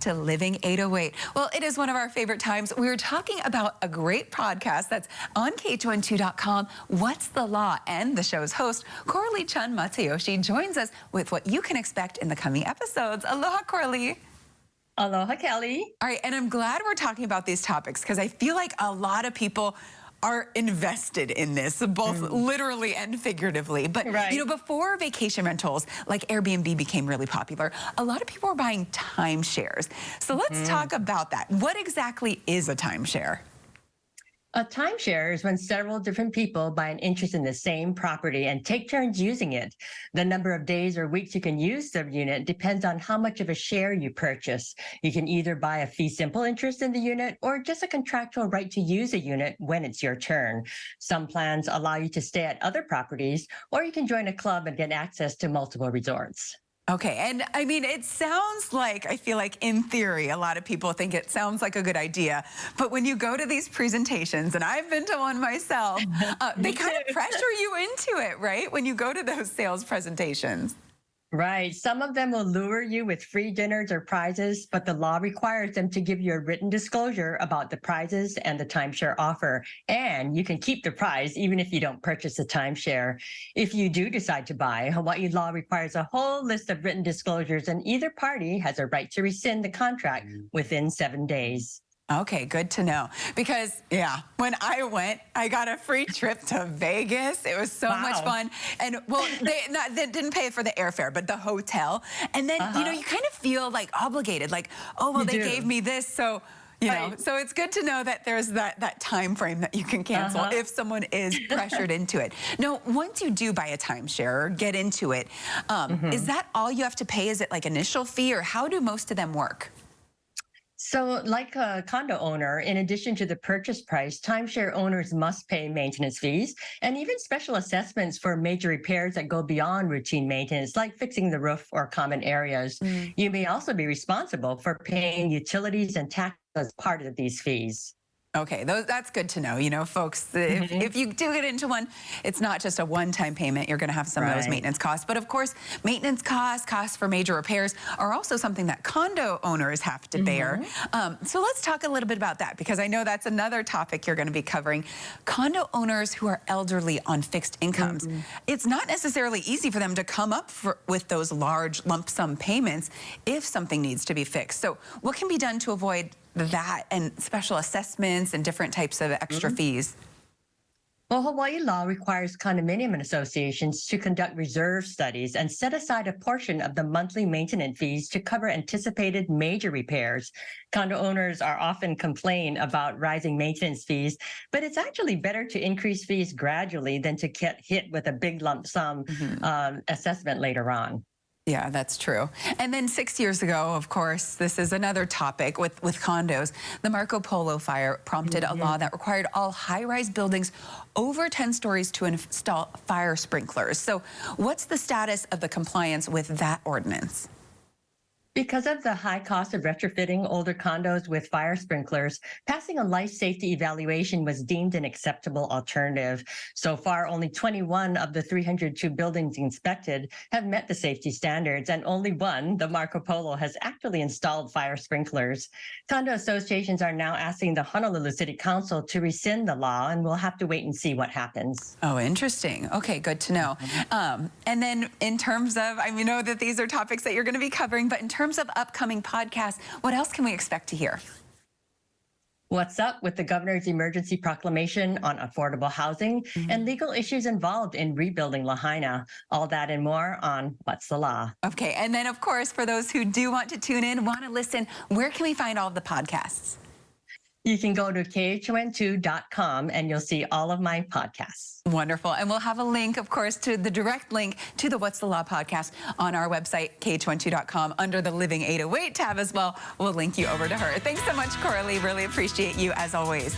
to Living 808. Well, it is one of our favorite times. We're talking about a great podcast that's on KH12.com, What's the Law? And the show's host, Coralie Chun Matsuyoshi, joins us with what you can expect in the coming episodes. Aloha, Coralie. Aloha, Kelly. All right, and I'm glad we're talking about these topics because I feel like a lot of people are invested in this, both literally and figuratively. But, you know, before vacation rentals like Airbnb became really popular, a lot of people were buying timeshares. So let's talk about that. What exactly is a timeshare? A timeshare is when several different people buy an interest in the same property and take turns using it. The number of days or weeks you can use the unit depends on how much of a share you purchase. You can either buy a fee simple interest in the unit or just a contractual right to use a unit when it's your turn. Some plans allow you to stay at other properties, or you can join a club and get access to multiple resorts. Okay, and I mean, it sounds like, I feel like in theory, a lot of people think it sounds like a good idea, but when you go to these presentations, and I've been to one myself, they kind of pressure you into it, right? When you go to those sales presentations. Right. Some of them will lure you with free dinners or prizes, but the law requires them to give you a written disclosure about the prizes and the timeshare offer. And you can keep the prize even if you don't purchase a timeshare. If you do decide to buy, Hawaii law requires a whole list of written disclosures, and either party has a right to rescind the contract within 7 days. Okay, good to know. Because, yeah, when I went, I got a free trip to Vegas. It was so much fun. And, well, they didn't pay for the airfare, but the hotel. And then, you know, you kind of feel like obligated, like, oh, well, they gave me this, so... You know, so it's good to know that there's that time frame that you can cancel if someone is pressured into it. Now, once you do buy a timeshare or get into it, is that all you have to pay? Is it like initial fee, or how do most of them work? So like a condo owner, in addition to the purchase price, timeshare owners must pay maintenance fees and even special assessments for major repairs that go beyond routine maintenance, like fixing the roof or common areas. You may also be responsible for paying utilities and taxes as part of these fees. Okay, that's good to know. You know, folks, if you do get into one, it's not just a one-time payment. You're going to have some of those maintenance costs. But of course, maintenance costs for major repairs are also something that condo owners have to bear. So let's talk a little bit about that, because I know that's another topic you're going to be covering. Condo owners who are elderly on fixed incomes, it's not necessarily easy for them to come up with those large lump sum payments if something needs to be fixed. So what can be done to avoid that and special assessments and different types of extra fees? Well, Hawaii law requires condominium associations to conduct reserve studies and set aside a portion of the monthly maintenance fees to cover anticipated major repairs. Condo owners are often complain about rising maintenance fees, but it's actually better to increase fees gradually than to get hit with a big lump sum assessment later on. Yeah, that's true. And then 6 years ago, of course, this is another topic with condos. The Marco Polo fire prompted a law that required all high-rise buildings over 10 stories to install fire sprinklers. So what's the status of the compliance with that ordinance? Because of the high cost of retrofitting older condos with fire sprinklers, passing a life safety evaluation was deemed an acceptable alternative. So far, only 21 of the 302 buildings inspected have met the safety standards, and only one, the Marco Polo, has actually installed fire sprinklers. Condo associations are now asking the Honolulu City Council to rescind the law, and we'll have to wait and see what happens. Oh, interesting. Okay, good to know. And then in terms of, I know that these are topics that you're going to be covering, but in terms of upcoming podcasts, what else can we expect to hear? What's up with the governor's emergency proclamation on affordable housing and legal issues involved in rebuilding Lahaina? All that and more on What's the Law? Okay, and then of course, for those who do want to tune in, want to listen, where can we find all of the podcasts? You can go to KH12.com and you'll see all of my podcasts. Wonderful. And we'll have a link, of course, to the direct link to the What's the Law podcast on our website, KH12.com, under the Living 808 tab as well. We'll link you over to her. Thanks so much, Coralie. Really appreciate you as always.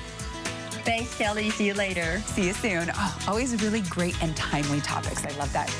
Thanks, Kelly. See you later. See you soon. Oh, always really great and timely topics. I love that.